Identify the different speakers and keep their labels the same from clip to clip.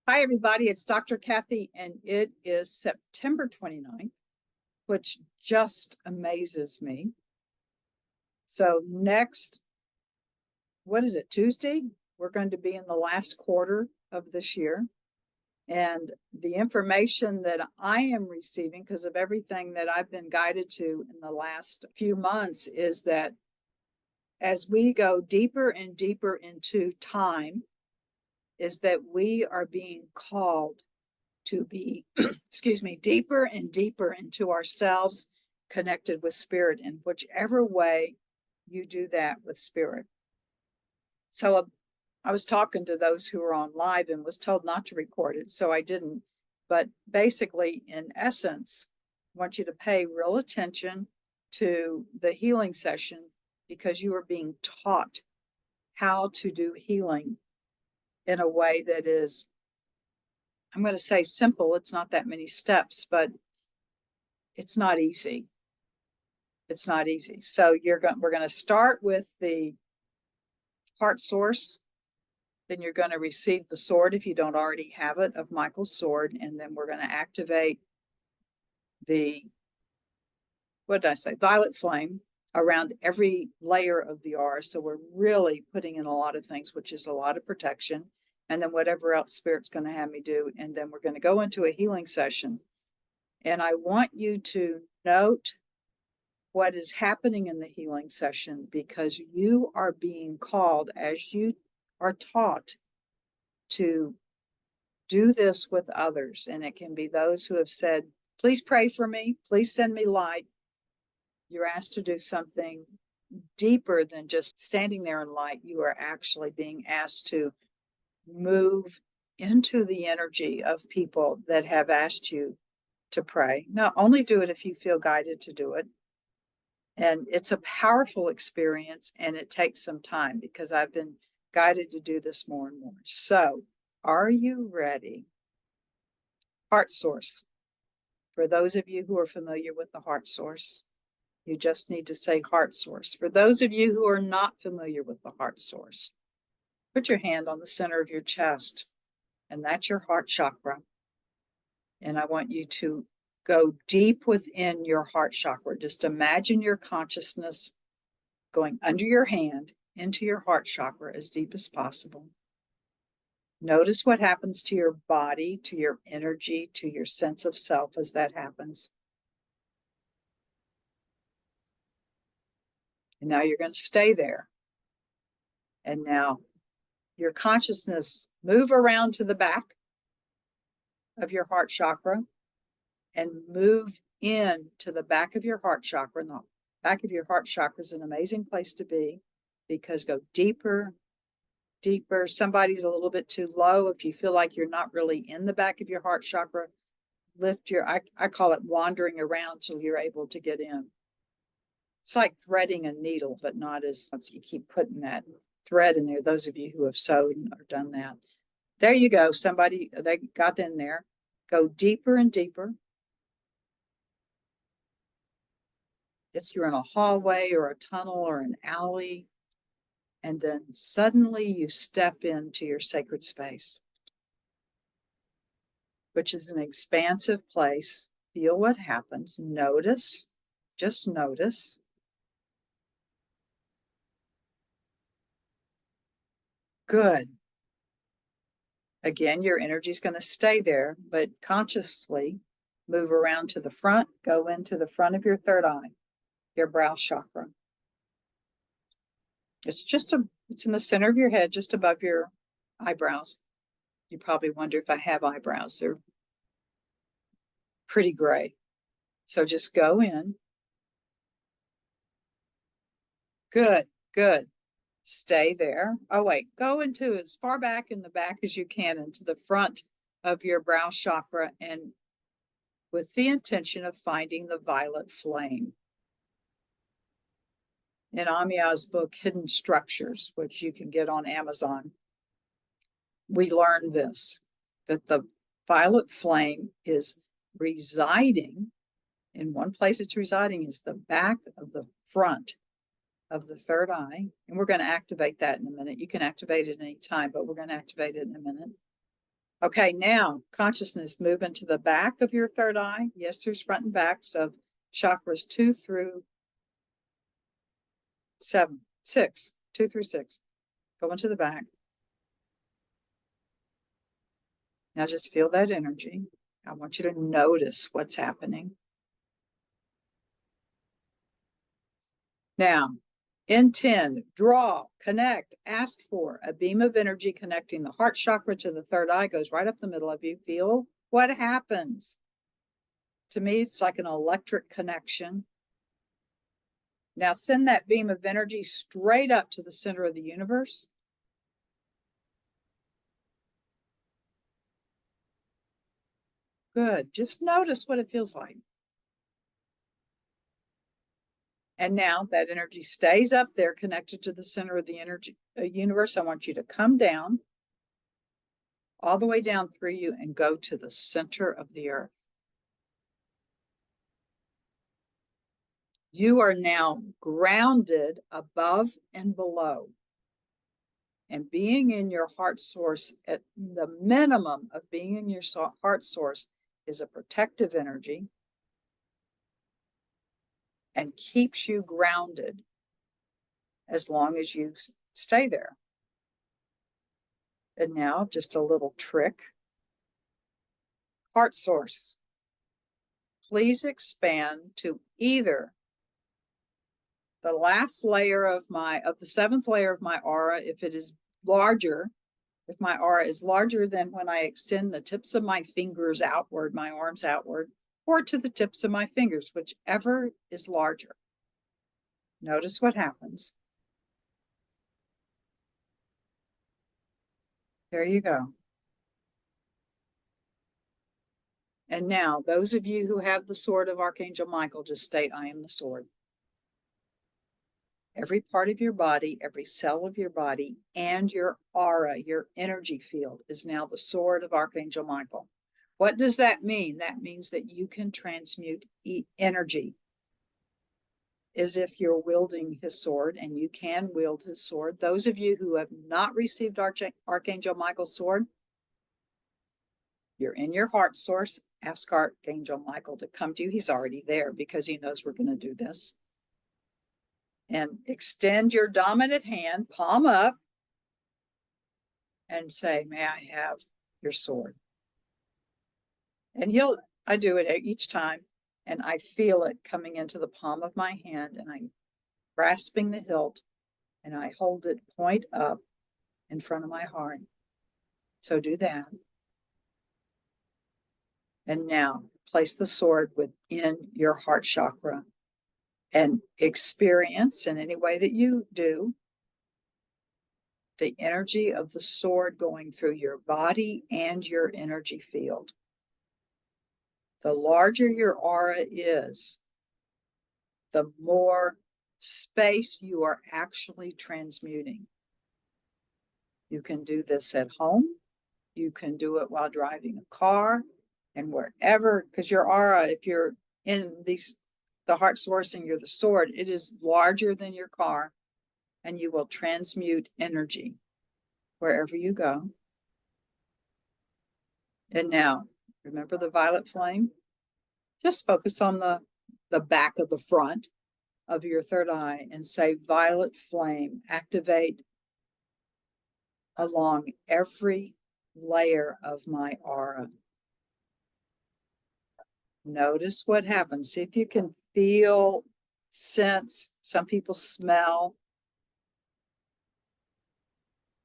Speaker 1: Hi, everybody. It's Dr. Kathy, and it is September 29th, which just amazes me. So next, what is it, Tuesday? We're going to be in the last quarter of this year. And the information that I am receiving, because of everything that I've been guided to in the last few months, is that as we go deeper and deeper into time, is that we are being called to be, excuse me, deeper and deeper into ourselves, connected with spirit, in whichever way you do that with spirit. So I was talking to those who were on live and was told not to record it, so I didn't. But basically, in essence, I want you to pay real attention to the healing session because you are being taught how to do healing in a way that is, I'm going to say simple. It's not that many steps, but it's not easy. It's not easy. So we're going to start with the heart source. Then you're going to receive the sword, if you don't already have it, of Michael's sword. And then we're going to activate the, what did I say, violet flame around every layer of the aura. So we're really putting in a lot of things, which is a lot of protection. And then whatever else Spirit's going to have me do. And then we're going to go into a healing session. And I want you to note what is happening in the healing session, because you are being called, as you are taught, to do this with others. And it can be those who have said, please pray for me, please send me light. You're asked to do something deeper than just standing there in light. You are actually being asked to move into the energy of people that have asked you to pray. Not only do it if you feel guided to do it. And it's a powerful experience, and it takes some time because I've been guided to do this more and more. So, are you ready? Heart source. For those of you who are familiar with the heart source, you just need to say heart source. For those of you who are not familiar with the heart source, put your hand on the center of your chest, and that's your heart chakra. And I want you to go deep within your heart chakra. Just imagine your consciousness going under your hand into your heart chakra as deep as possible. Notice what happens to your body, to your energy, to your sense of self as that happens. And now you're going to stay there. And now your consciousness move around to the back of your heart chakra and move in to the back of your heart chakra. And the back of your heart chakra is an amazing place to be, because go deeper, deeper. Somebody's a little bit too low. If you feel like you're not really in the back of your heart chakra, lift your, I call it wandering around till you're able to get in. It's like threading a needle, but not as you keep putting that thread in there. Those of you who have sewed or done that. There you go. Somebody, they got in there. Go deeper and deeper. It's you're in a hallway or a tunnel or an alley. And then suddenly you step into your sacred space, which is an expansive place. Feel what happens. Notice, just notice. Good. Again, your energy is going to stay there, but consciously move around to the front, go into the front of your third eye, your brow chakra. It's in the center of your head, just above your eyebrows. You probably wonder if I have eyebrows. They're pretty gray. So just go in. Good, good. Stay there. Oh, wait, go into as far back in the back as you can into the front of your brow chakra, and with the intention of finding the violet flame. In Amia's book, Hidden Structures, which you can get on Amazon, we learn this, that the violet flame is residing in one place. It's residing is the back of the front of the third eye. And we're going to activate that in a minute. You can activate it at any time, but we're going to activate it in a minute. Okay, now consciousness move into the back of your third eye. Yes, there's front and backs of chakras 2 through 7, 6, 2 through 6. Go into the back. Now just feel that energy. I want you to notice what's happening. Now, intend, draw, connect, ask for a beam of energy connecting the heart chakra to the third eye, goes right up the middle of you. Feel what happens. To me, it's like an electric connection. Now send that beam of energy straight up to the center of the universe. Good. Just notice what it feels like. And now that energy stays up there connected to the center of the energy universe. I want you to come down, all the way down through you, and go to the center of the earth. You are now grounded above and below. And being in your heart source, at the minimum of being in your heart source, is a protective energy and keeps you grounded as long as you stay there. And now, just a little trick. Heart source, please expand to either the last layer of the seventh layer of my aura, if it is larger, if my aura is larger than when I extend the tips of my fingers outward, my arms outward, or to the tips of my fingers, whichever is larger. Notice what happens. There you go. And now, those of you who have the sword of Archangel Michael, just state, I am the sword. Every part of your body, every cell of your body, and your aura, your energy field, is now the sword of Archangel Michael. What does that mean? That means that you can transmute energy as if you're wielding his sword, and you can wield his sword. Those of you who have not received Archangel Michael's sword, you're in your heart source. Ask Archangel Michael to come to you. He's already there because he knows we're going to do this. And extend your dominant hand, palm up, and say, may I have your sword? And I do it each time, and I feel it coming into the palm of my hand, and I'm grasping the hilt, and I hold it point up in front of my heart. So do that. And now place the sword within your heart chakra and experience, in any way that you do, the energy of the sword going through your body and your energy field. The larger your aura is, the more space you are actually transmuting. You can do this at home. You can do it while driving a car, and wherever, because your aura, if you're in the heart source and you're the sword, it is larger than your car, and you will transmute energy wherever you go. And now, remember the violet flame? Just focus on the back of the front of your third eye and say, violet flame, activate along every layer of my aura. Notice what happens. See if you can feel, sense, some people smell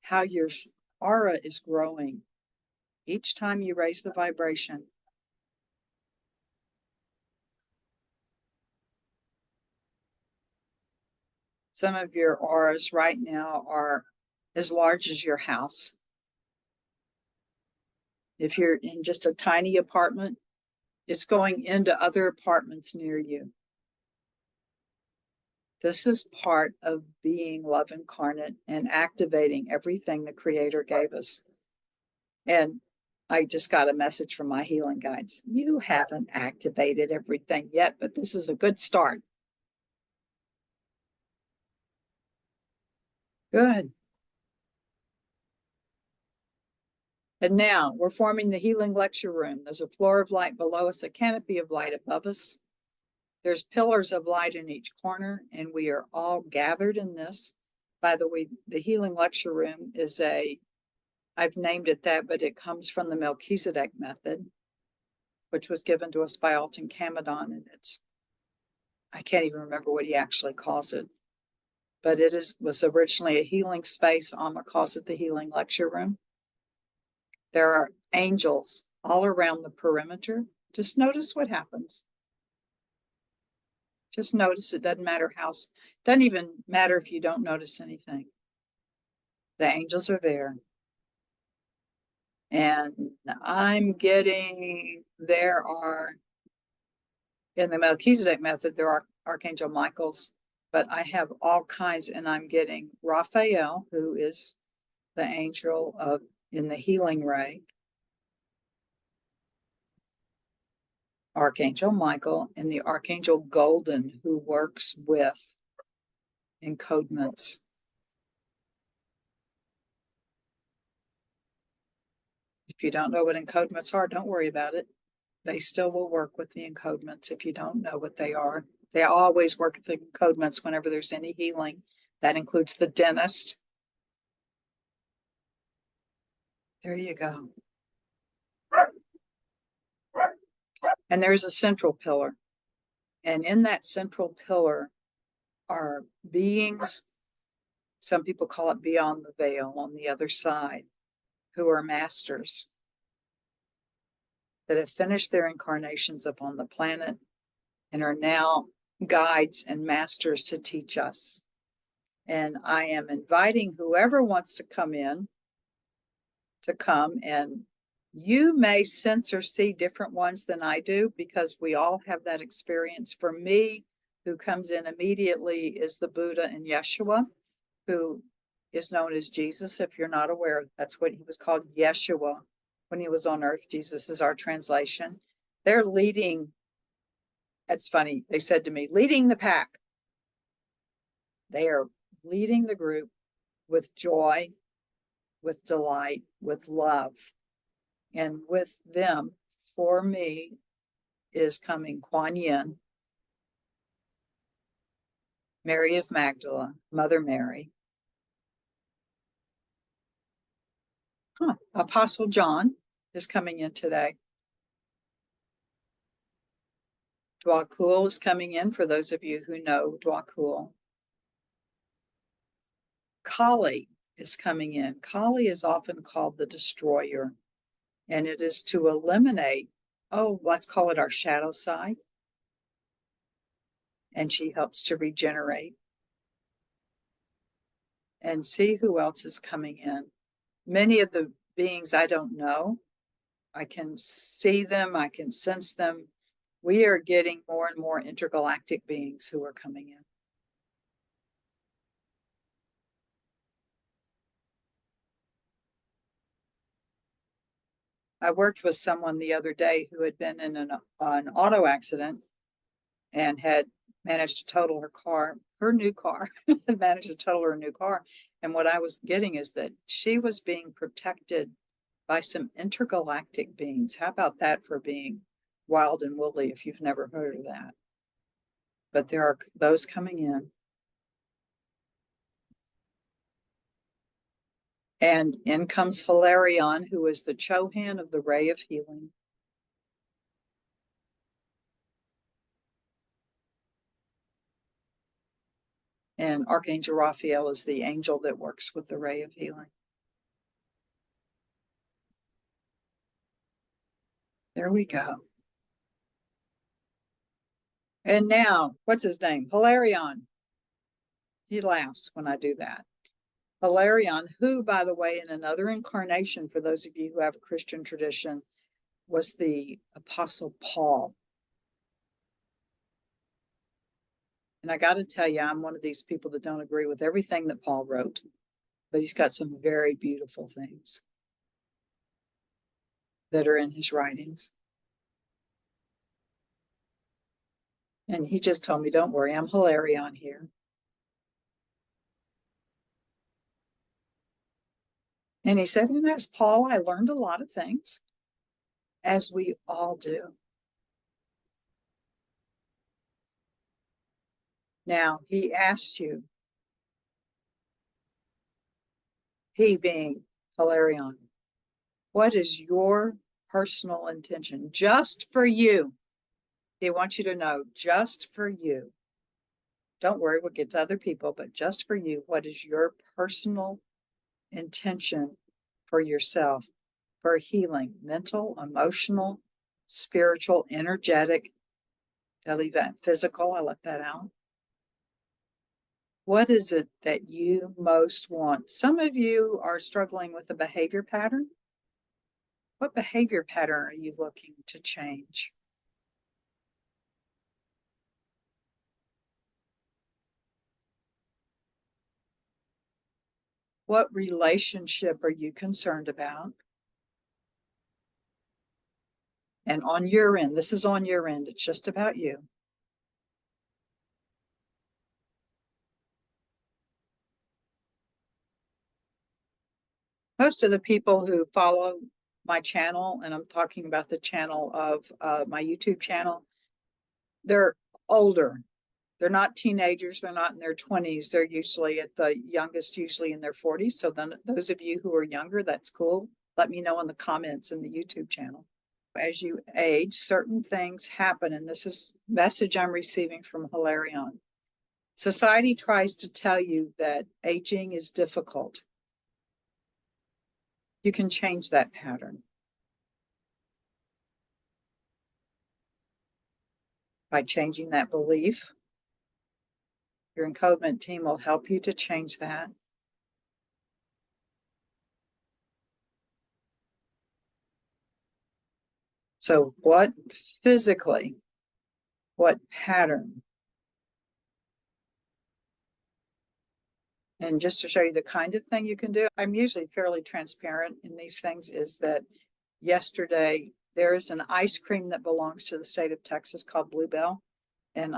Speaker 1: how your aura is growing each time you raise the vibration. Some of your auras right now are as large as your house. If you're in just a tiny apartment, it's going into other apartments near you. This is part of being love incarnate and activating everything the Creator gave us. And I just got a message from my healing guides. You haven't activated everything yet, but this is a good start. Good. And now we're forming the healing lecture room. There's a floor of light below us, a canopy of light above us. There's pillars of light in each corner, and we are all gathered in this. By the way, the healing lecture room is I've named it that, but it comes from the Melchizedek method, which was given to us by Alton Camadon, and I can't even remember what he actually calls it, but was originally a healing space. Alma calls it the healing lecture room. There are angels all around the perimeter. Just notice what happens. Just notice. It doesn't matter doesn't even matter if you don't notice anything. The angels are there. And I'm getting, in the Melchizedek method, there are Archangel Michael's, but I have all kinds, and I'm getting Raphael, who is the angel in the healing ray, Archangel Michael, and the Archangel Golden, who works with encodements. If you don't know what encodements are, don't worry about it. They still will work with the encodements if you don't know what they are. They always work with the encodements whenever there's any healing. That includes the dentist. There you go. And there's a central pillar. And in that central pillar are beings, some people call it beyond the veil, on the other side, who are masters that have finished their incarnations upon the planet and are now guides and masters to teach us. And I am inviting whoever wants to come in to come, and you may sense or see different ones than I do, because we all have that experience. For me, who comes in immediately is the Buddha and Yeshua, who is known as Jesus. If you're not aware, that's what he was called, Yeshua, when he was on earth. Jesus is our translation. They're leading, it's funny, they said to me, leading the pack. They are leading the group with joy, with delight, with love. And with them, for me, is coming Kuan Yin, Mary of Magdala, Mother Mary, Apostle John is coming in today. Dwakul is coming in, for those of you who know Dwakul. Kali is coming in. Kali is often called the destroyer, and it is to eliminate, let's call it our shadow side. And she helps to regenerate. And see who else is coming in. Many of the beings I don't know. I can see them, I can sense them. We are getting more and more intergalactic beings who are coming in. I worked with someone the other day who had been in an auto accident and had managed to total her new car, had managed to total her new car. And what I was getting is that she was being protected by some intergalactic beings. How about that for being wild and woolly, if you've never heard of that? But there are those coming in. And in comes Hilarion, who is the Chohan of the Ray of Healing. And Archangel Raphael is the angel that works with the Ray of Healing. There we go. And now, what's his name? Hilarion. He laughs when I do that. Hilarion, who, by the way, in another incarnation, for those of you who have a Christian tradition, was the Apostle Paul. And I got to tell you, I'm one of these people that don't agree with everything that Paul wrote, but he's got some very beautiful things that are in his writings. And he just told me, don't worry, I'm Hilarion here. And he said, and as Paul, I learned a lot of things, as we all do. Now, he asked you, he being Hilarion, what is your personal intention just for you? They want you to know, just for you. Don't worry, we'll get to other people, but just for you, what is your personal intention for yourself, for healing, mental, emotional, spiritual, energetic, physical? I left that out. What is it that you most want? Some of you are struggling with a behavior pattern. What behavior pattern are you looking to change? What relationship are you concerned about? And on your end, this is on your end, it's just about you. Most of the people who follow my channel, and I'm talking about the channel of my YouTube channel, they're older. They're not teenagers. They're not in their 20s. They're usually at the youngest, usually in their 40s. So then those of you who are younger, that's cool. Let me know in the comments in the YouTube channel. As you age, certain things happen. And this is a message I'm receiving from Hilarion. Society tries to tell you that aging is difficult. You can change that pattern by changing that belief. Your encodement team will help you to change that. So what physically, what pattern? And just to show you the kind of thing you can do, I'm usually fairly transparent in these things, is that yesterday there is an ice cream that belongs to the state of Texas called Bluebell. And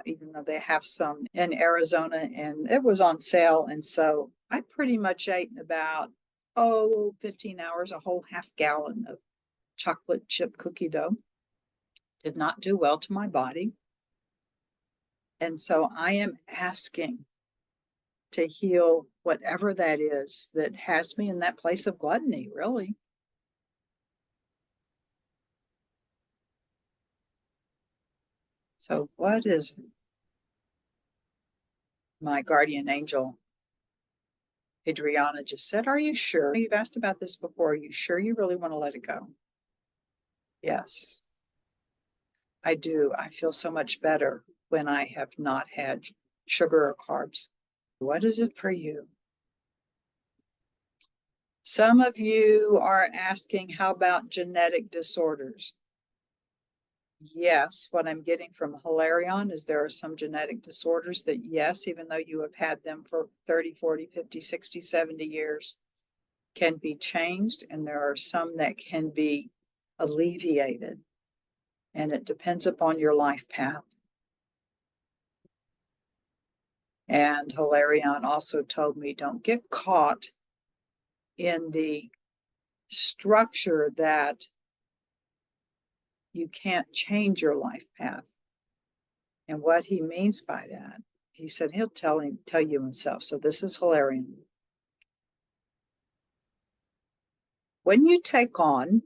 Speaker 1: even though they have some in Arizona, and it was on sale. And so I pretty much ate in about, 15 hours, a whole half gallon of chocolate chip cookie dough. Did not do well to my body. And so I am asking to heal whatever that is that has me in that place of gluttony, really. So what is it? My guardian angel, Adriana, just said, are you sure? You've asked about this before. Are you sure you really want to let it go? Yes, I do. I feel so much better when I have not had sugar or carbs. What is it for you? Some of you are asking, how about genetic disorders? Yes, what I'm getting from Hilarion is there are some genetic disorders that, yes, even though you have had them for 30, 40, 50, 60, 70 years, can be changed. And there are some that can be alleviated. And it depends upon your life path. And Hilarion also told me, don't get caught in the structure that you can't change your life path. And what he means by that, he said he'll tell you himself. So this is Hilarion. When you take on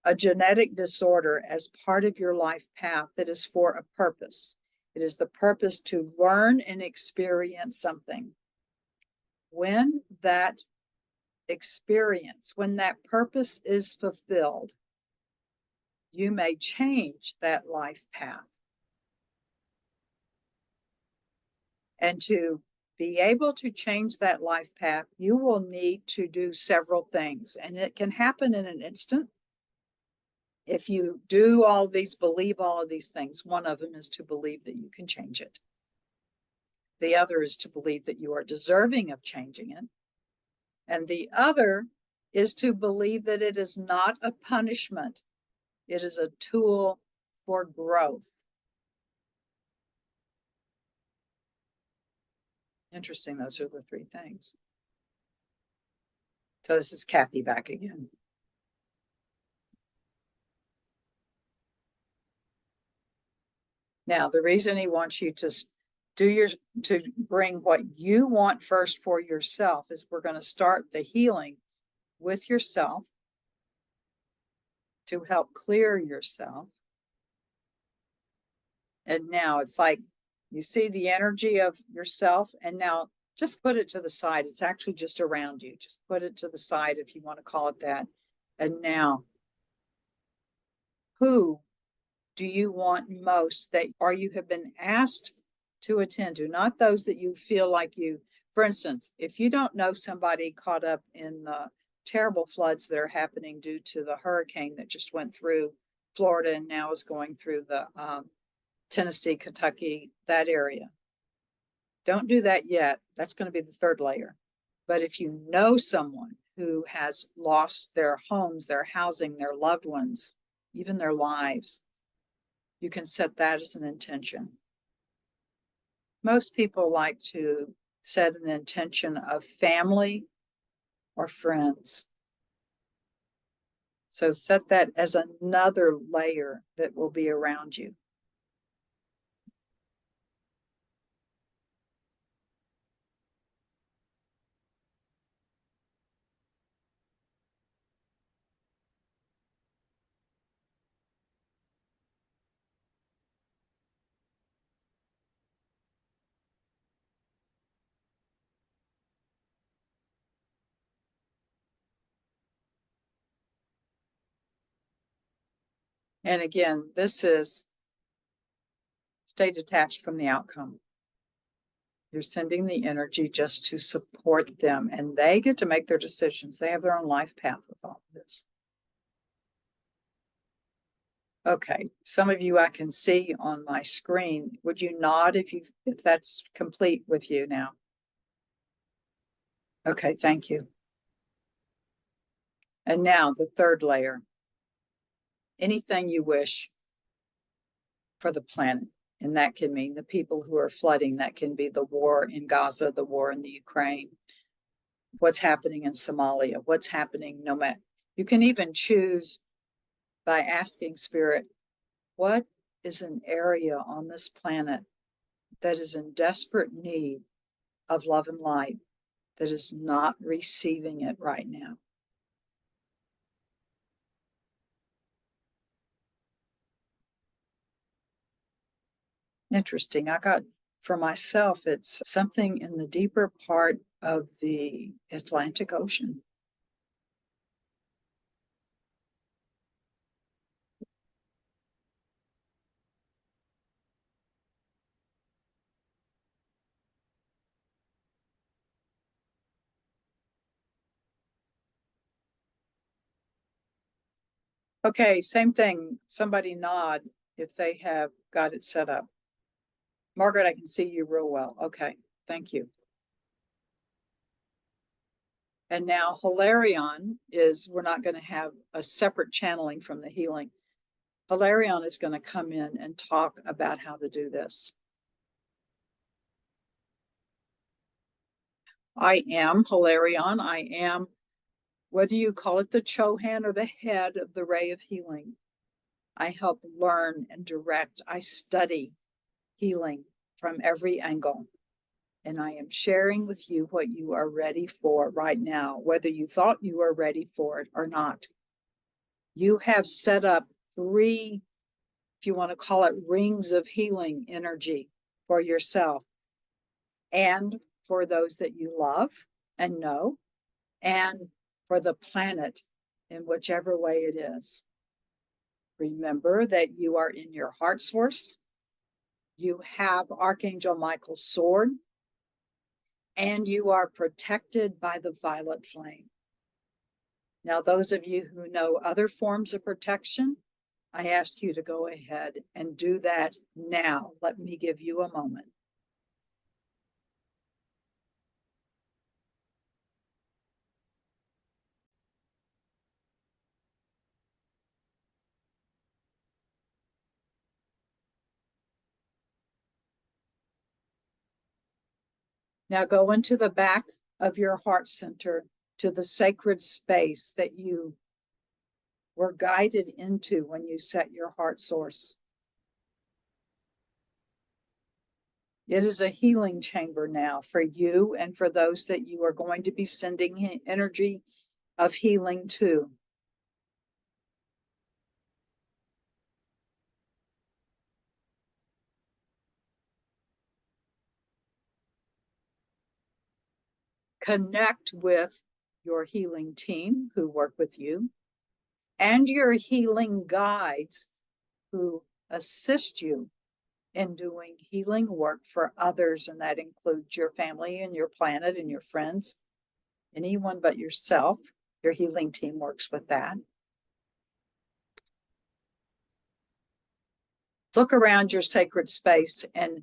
Speaker 1: a genetic disorder as part of your life path that is for a purpose, it is the purpose to learn and experience something. When that experience, when that purpose is fulfilled, you may change that life path. And to be able to change that life path, you will need to do several things. And it can happen in an instant. If you do all these, believe all of these things, one of them is to believe that you can change it. The other is to believe that you are deserving of changing it. And the other is to believe that it is not a punishment. It is a tool for growth. Interesting, those are the three things. So this is Kathy back again. Now, the reason he wants you to to bring what you want first for yourself is we're going to start the healing with yourself to help clear yourself. And now it's like you see the energy of yourself, and now just put it to the side. It's actually just around you. Just put it to the side if you want to call it that. And now, who do you want most that, or you have been asked to attend to, not those that you feel like you, for instance, if you don't know somebody caught up in the terrible floods that are happening due to the hurricane that just went through Florida and now is going through the Tennessee, Kentucky, that area. Don't do that yet. That's going to be the third layer. But if you know someone who has lost their homes, their housing, their loved ones, even their lives, you can set that as an intention. Most people like to set an intention of family or friends. So set that as another layer that will be around you. And again, this is stay detached from the outcome. You're sending the energy just to support them, and they get to make their decisions. They have their own life path with all of this. Okay, some of you I can see on my screen. Would you nod if that's complete with you now? Okay, thank you. And now the third layer. Anything you wish for the planet. And that can mean the people who are flooding. That can be the war in Gaza, the war in the Ukraine, what's happening in Somalia, what's happening no matter. You can even choose by asking Spirit, what is an area on this planet that is in desperate need of love and light that is not receiving it right now? Interesting. I got, for myself, it's something in the deeper part of the Atlantic Ocean. Okay, same thing. Somebody nod if they have got it set up. Margaret, I can see you real well. Okay, thank you. And now Hilarion is, we're not going to have a separate channeling from the healing. Hilarion is going to come in and talk about how to do this. I am Hilarion. I am, whether you call it the Chohan or the head of the ray of healing. I help learn and direct. I study healing from every angle. And I am sharing with you what you are ready for right now, whether you thought you were ready for it or not. You have set up 3, if you want to call it, rings of healing energy for yourself and for those that you love and know, and for the planet in whichever way it is. Remember that you are in your heart source. You have Archangel Michael's sword, and you are protected by the violet flame. Now, those of you who know other forms of protection, I ask you to go ahead and do that now. Let me give you a moment. Now go into the back of your heart center to the sacred space that you were guided into when you set your heart source. It is a healing chamber now for you and for those that you are going to be sending energy of healing to. Connect with your healing team who work with you and your healing guides who assist you in doing healing work for others. And that includes your family and your planet and your friends, anyone but yourself. Your healing team works with that. Look around your sacred space and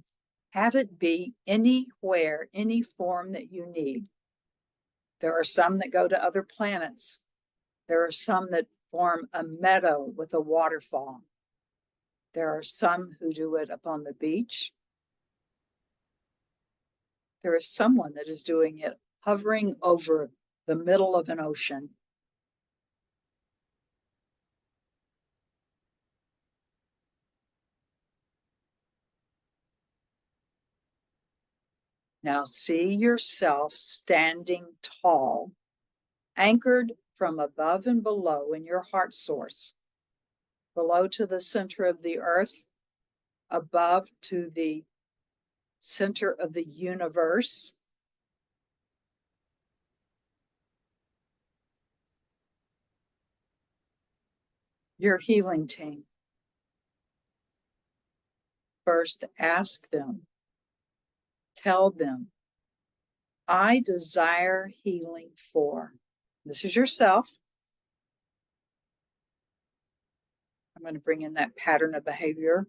Speaker 1: have it be anywhere, any form that you need. There are some that go to other planets. There are some that form a meadow with a waterfall. There are some who do it upon the beach. There is someone that is doing it hovering over the middle of an ocean. Now see yourself standing tall, anchored from above and below in your heart source, below to the center of the earth, above to the center of the universe. Your healing team. First, ask them, tell them, I desire healing for. This is yourself. I'm going to bring in that pattern of behavior.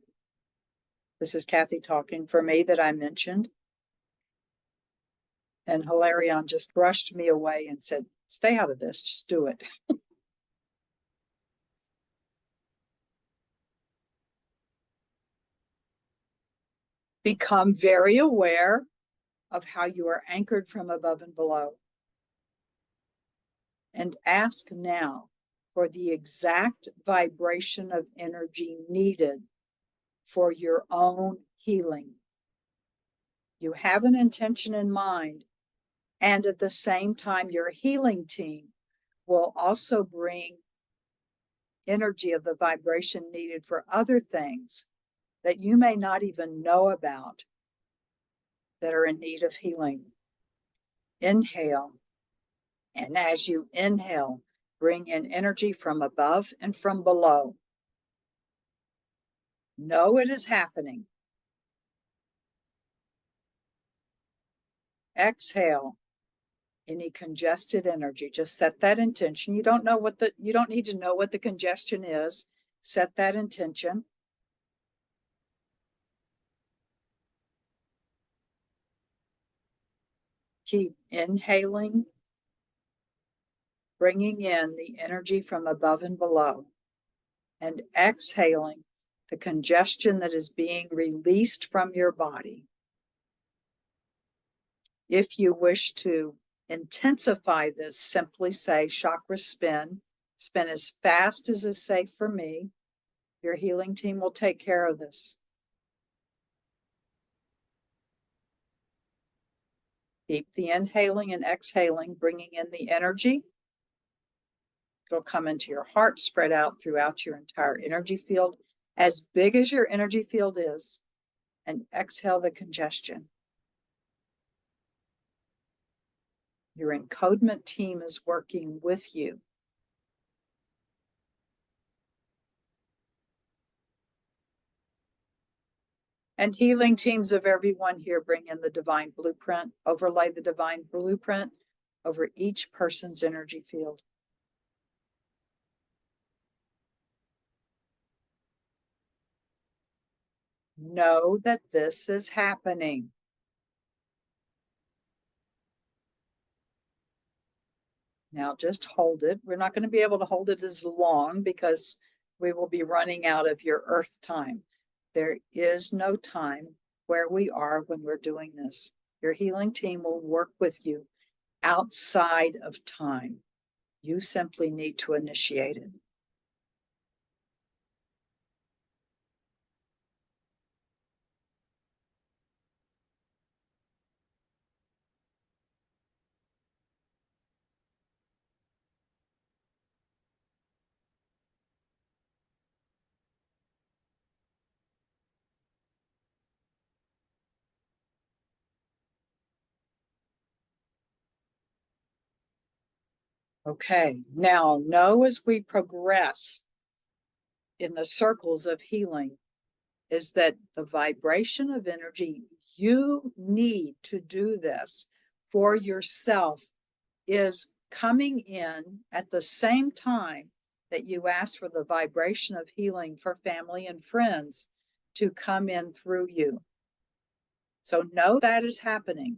Speaker 1: This is Kathy talking for me that I mentioned. And Hilarion just brushed me away and said, stay out of this, just do it. Become very aware of how you are anchored from above and below. And ask now for the exact vibration of energy needed for your own healing. You have an intention in mind, and at the same time, your healing team will also bring energy of the vibration needed for other things that you may not even know about that are in need of healing. Inhale, and as you inhale, bring in energy from above and from below. Know it is happening. Exhale any congested energy. Just set that intention. You don't need to know what the congestion is. Set that intention. Keep inhaling, bringing in the energy from above and below, and exhaling the congestion that is being released from your body. If you wish to intensify this, simply say chakra spin. Spin as fast as is safe for me. Your healing team will take care of this. Keep the inhaling and exhaling, bringing in the energy. It'll come into your heart, spread out throughout your entire energy field, as big as your energy field is, and exhale the congestion. Your encodement team is working with you. And healing teams of everyone here bring in the divine blueprint, overlay the divine blueprint over each person's energy field. Know that this is happening. Now just hold it. We're not going to be able to hold it as long because we will be running out of your earth time. There is no time where we are when we're doing this. Your healing team will work with you outside of time. You simply need to initiate it. Okay, now know as we progress in the circles of healing is that the vibration of energy you need to do this for yourself is coming in at the same time that you ask for the vibration of healing for family and friends to come in through you. So know that is happening.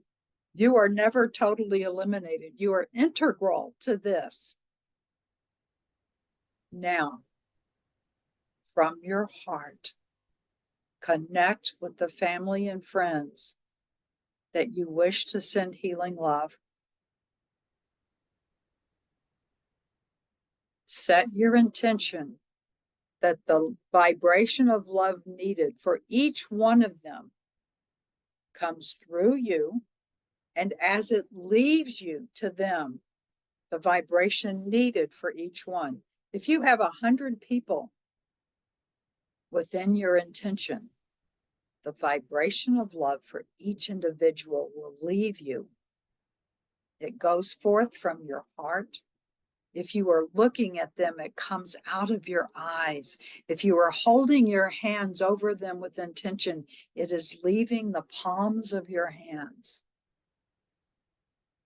Speaker 1: You are never totally eliminated. You are integral to this. Now, from your heart, connect with the family and friends that you wish to send healing love. Set your intention that the vibration of love needed for each one of them comes through you, and as it leaves you to them, the vibration needed for each one. If you have 100 people within your intention, the vibration of love for each individual will leave you. It goes forth from your heart. If you are looking at them, it comes out of your eyes. If you are holding your hands over them with intention, it is leaving the palms of your hands.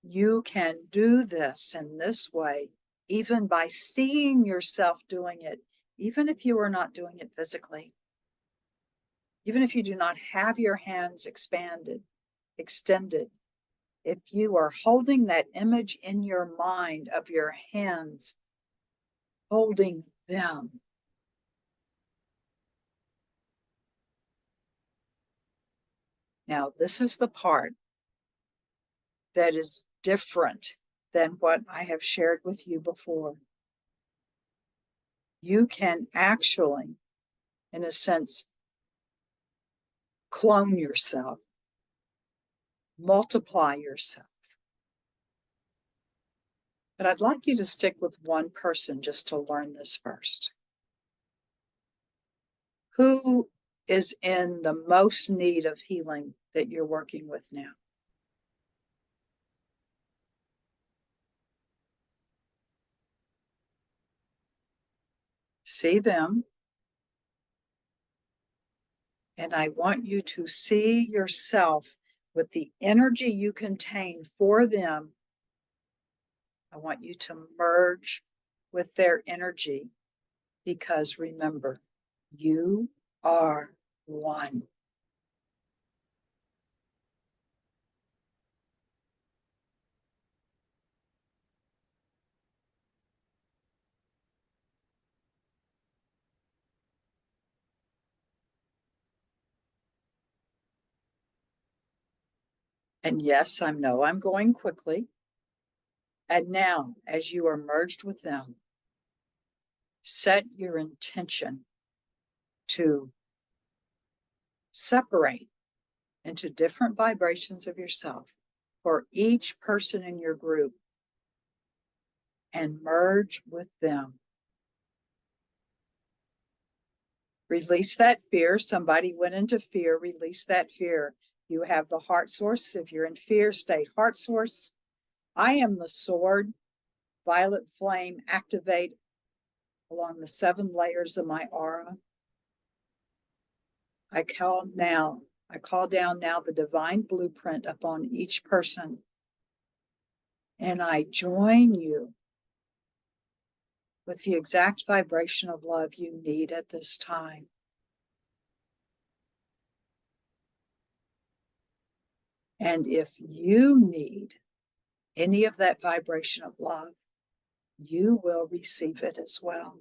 Speaker 1: You can do this in this way, even by seeing yourself doing it, even if you are not doing it physically. Even if you do not have your hands extended, if you are holding that image in your mind of your hands, holding them. Now, this is the part that is different than what I have shared with you before. You can actually, in a sense, clone yourself, multiply yourself. But I'd like you to stick with one person just to learn this first. Who is in the most need of healing that you're working with now? See them. And I want you to see yourself with the energy you contain for them. I want you to merge with their energy because remember, you are one. And yes, I know I'm going quickly. And now, as you are merged with them, set your intention to separate into different vibrations of yourself for each person in your group and merge with them. Release that fear. Somebody went into fear. Release that fear. You have the heart source. If you're in fear, stay heart source. I am the sword. Violet flame activate along the 7 layers of my aura. I call down now the divine blueprint upon each person. And I join you with the exact vibration of love you need at this time. And if you need any of that vibration of love, you will receive it as well.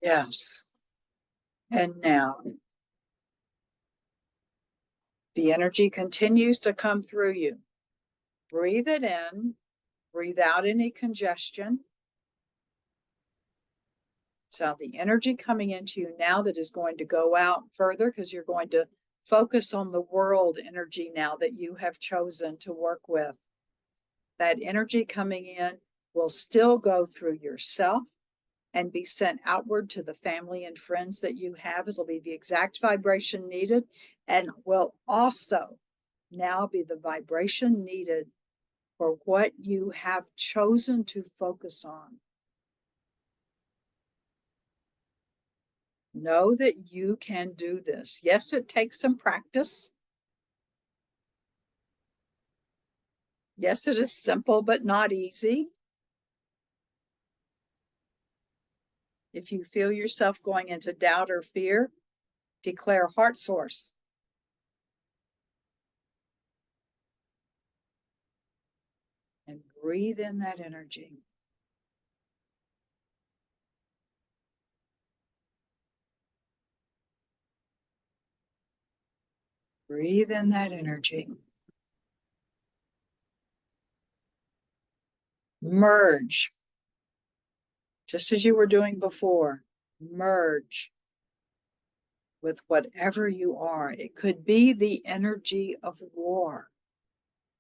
Speaker 1: Yes. And now the energy continues to come through you. Breathe it in, breathe out any congestion. So the energy coming into you now that is going to go out further, because you're going to focus on the world energy now that you have chosen to work with. That energy coming in will still go through yourself and be sent outward to the family and friends that you have. It'll be the exact vibration needed, and will also now be the vibration needed for what you have chosen to focus on. Know that you can do this. Yes, it takes some practice. Yes, it is simple, but not easy. If you feel yourself going into doubt or fear, declare heart source. And breathe in that energy. Breathe in that energy. Merge, just as you were doing before. Merge with whatever you are. It could be the energy of war.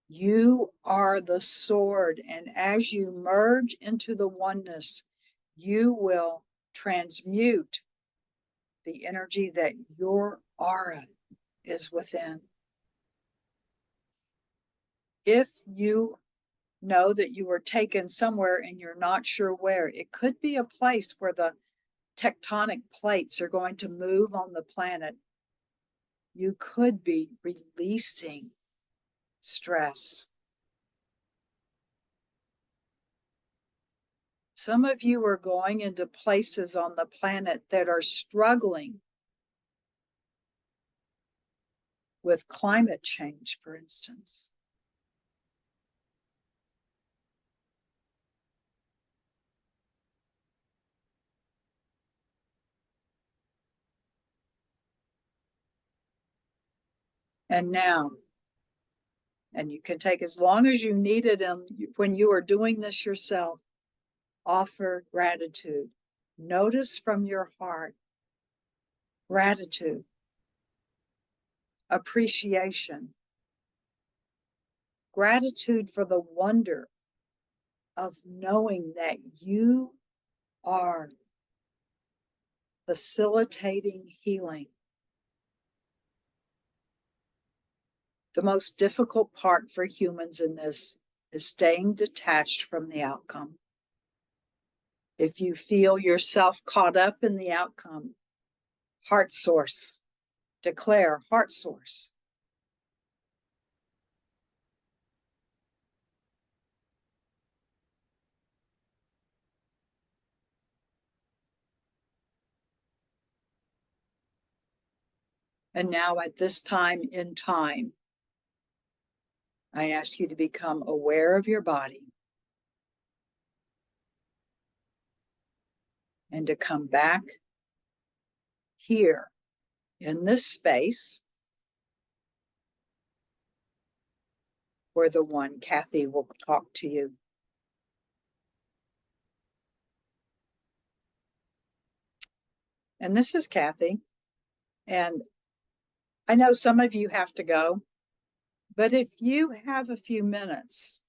Speaker 1: You are the sword, and as you merge into the oneness, you will transmute the energy that your aura is within. If you know that you were taken somewhere and you're not sure where, it could be a place where the tectonic plates are going to move on the planet. You could be releasing stress. Some of you are going into places on the planet that are struggling with climate change, for instance. And now, and you can take as long as you need it, and when you are doing this yourself, offer gratitude. Notice from your heart gratitude, appreciation, gratitude for the wonder of knowing that you are facilitating healing. The most difficult part for humans in this is staying detached from the outcome. If you feel yourself caught up in the outcome, heart source, declare heart source. And now at this time in time, I ask you to become aware of your body and to come back here in this space where the one Kathy will talk to you. And this is Kathy. And I know some of you have to go, but if you have a few minutes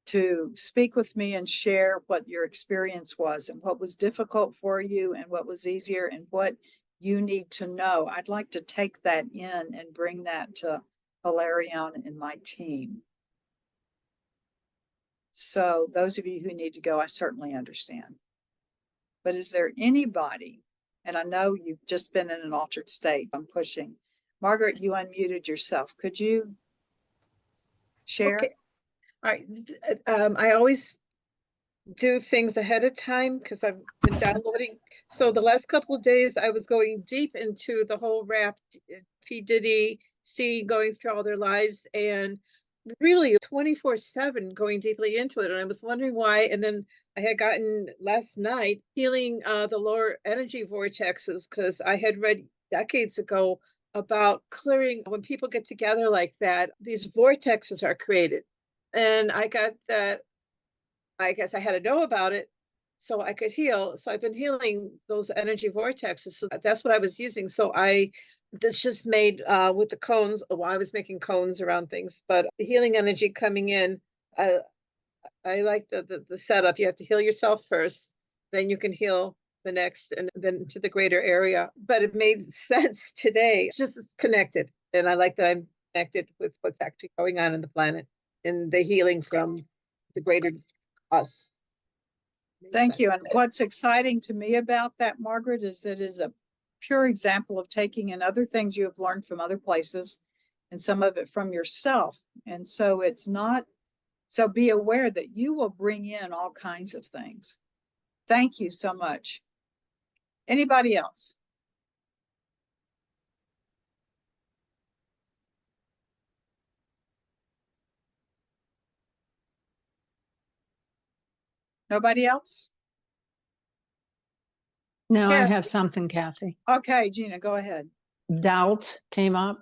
Speaker 1: to speak with me and share what your experience was and what was difficult for you and what was easier and what you need to know, I'd like to take that in and bring that to Hilarion and my team. So those of you who need to go, I certainly understand. But is there anybody, and I know you've just been in an altered state, I'm pushing. Margaret, you unmuted yourself. Could you share?
Speaker 2: Okay. All right. I always do things ahead of time because I've been downloading. So the last couple of days, I was going deep into the whole rap, P. Diddy, C, going through all their lives. And really 24/7 going deeply into it. And I was wondering why. And then I had gotten last night healing the lower energy vortexes because I had read decades ago about clearing when people get together like that, these vortexes are created. And I got that, I guess I had to know about it so I could heal. So I've been healing those energy vortexes. So that's what I was using. So I this just made with the cones. Well, I was making cones around things, but the healing energy coming in. Uh, I like the setup. You have to heal yourself first, then you can heal the next, and then to the greater area. But it made sense today. It's just it's connected, and I like that I'm connected with what's actually going on in the planet and the healing from the greater us.
Speaker 1: Thank you. And what's exciting to me about that, Margaret, is it is a pure example of taking in other things you have learned from other places and some of it from yourself. And so it's not, so be aware that you will bring in all kinds of things. Thank you so much. Anybody else? Nobody else?
Speaker 3: No, I
Speaker 1: Karen.
Speaker 3: have something, Kathy.
Speaker 1: Okay, Gina, go ahead.
Speaker 3: Doubt came up,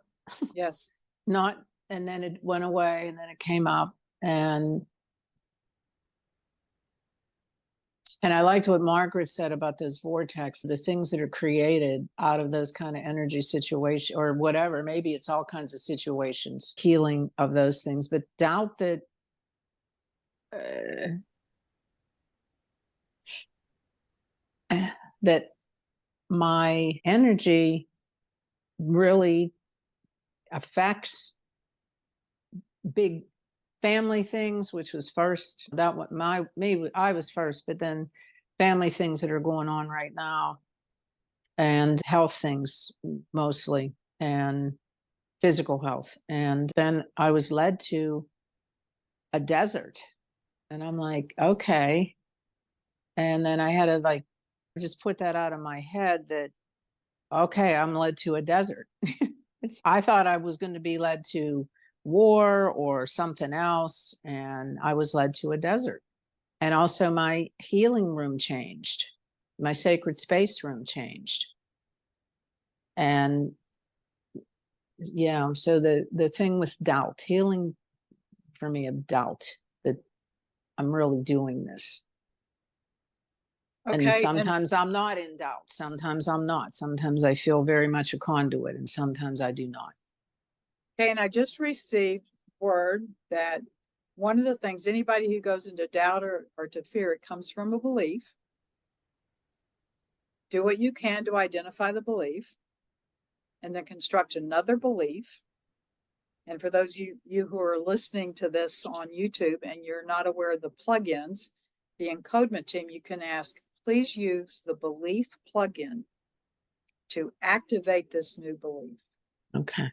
Speaker 1: Yes.
Speaker 3: not, and then it went away, and then it came up, and I liked what Margaret said about those vortex, the things that are created out of those kind of energy situations or whatever. Maybe it's all kinds of situations, healing of those things, but doubt that that my energy really affects big family things, which was first. That what my maybe I was first, but then family things that are going on right now, and health things mostly, and physical health. And then I was led to a desert, and I'm like, okay. And then I had to like just put that out of my head that okay, I'm led to a desert. I thought I was going to be led to war or something else, and I was led to a desert. And also my healing room changed. My sacred space room changed. And yeah, so the thing with doubt, healing for me of doubt that I'm really doing this. And
Speaker 1: Okay.
Speaker 3: sometimes I'm not in doubt. Sometimes I'm not. Sometimes I feel very much a conduit, and sometimes I do not.
Speaker 1: Okay, and I just received word that one of the things, anybody who goes into doubt or to fear, it comes from a belief. Do what you can to identify the belief and then construct another belief. And for those of you who are listening to this on YouTube and you're not aware of the plugins, the encodement team, you can ask, please use the belief plugin to activate this new belief.
Speaker 3: Okay.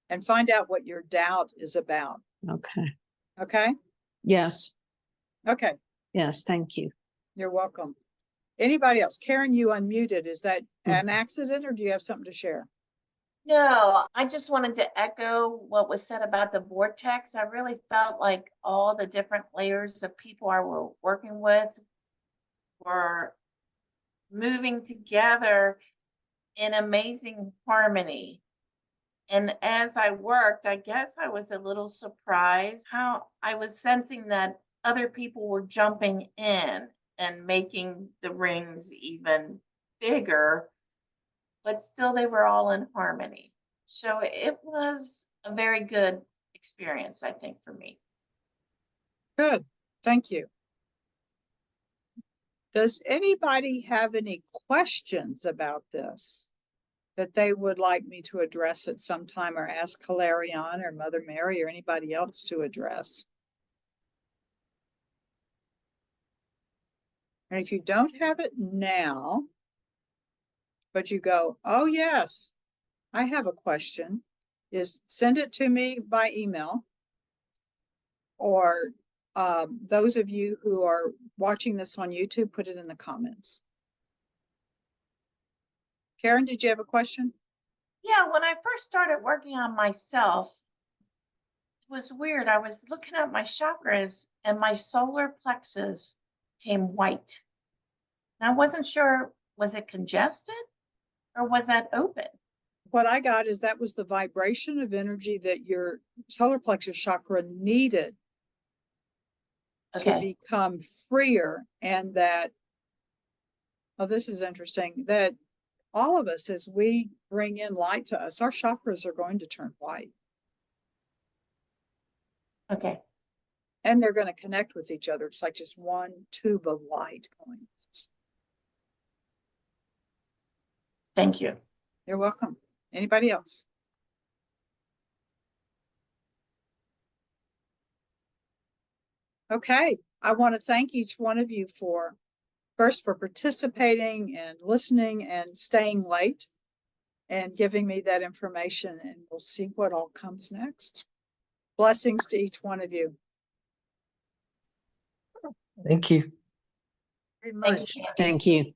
Speaker 1: And find out what your doubt is about.
Speaker 3: Okay.
Speaker 1: Okay?
Speaker 3: Yes.
Speaker 1: Okay.
Speaker 3: Yes. Thank you.
Speaker 1: You're welcome. Anybody else? Karen, you unmuted. Is that an accident or do you have something to share?
Speaker 4: No, I just wanted to echo what was said about the vortex. I really felt like all the different layers of people I were working with were moving together in amazing harmony. And as I worked, I guess I was a little surprised how I was sensing that other people were jumping in and making the rings even bigger, but still they were all in harmony. So it was a very good experience, I think, for me.
Speaker 1: Good. Thank you. Does anybody have any questions about this that they would like me to address at some time or ask Hilarion or Mother Mary or anybody else to address? And if you don't have it now, but you go, oh, yes, I have a question, is send it to me by email. Or those of you who are watching this on YouTube, put it in the comments. Karen, did you have a question?
Speaker 4: Yeah, when I first started working on myself, was weird. I was looking at my chakras and my solar plexus came white. And I wasn't sure, was it congested or was that open?
Speaker 1: What I got is that was the vibration of energy that your solar plexus chakra needed to
Speaker 4: Okay,
Speaker 1: become freer, and that, oh, this is interesting, that all of us, as we bring in light to us, our chakras are going to turn white,
Speaker 4: okay,
Speaker 1: and they're going to connect with each other. It's like just one tube of light going with us.
Speaker 4: thank you.
Speaker 1: You're welcome. Anybody else? Okay, I want to thank each one of you for participating and listening and staying late and giving me that information, and we'll see what all comes next. Blessings to each one of you.
Speaker 5: Thank you.
Speaker 2: Very
Speaker 4: Thank
Speaker 2: much.
Speaker 4: you. Kathy.
Speaker 3: Thank you.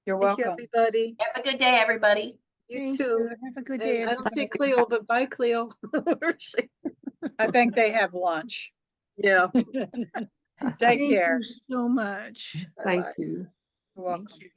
Speaker 1: You're
Speaker 2: Thank you,
Speaker 1: welcome.
Speaker 2: everybody.
Speaker 4: Have a good day, everybody.
Speaker 2: You
Speaker 6: Thank
Speaker 2: too.
Speaker 6: Have a good
Speaker 2: And
Speaker 6: day.
Speaker 2: I don't see
Speaker 6: everybody.
Speaker 2: Cleo, but bye, Cleo. Where is she?
Speaker 1: I think they have lunch.
Speaker 2: Yeah.
Speaker 1: Take
Speaker 6: Thank
Speaker 1: care.
Speaker 6: you so much.
Speaker 5: Thank
Speaker 2: Bye-bye.
Speaker 5: you.
Speaker 1: You're welcome.
Speaker 6: Thank you.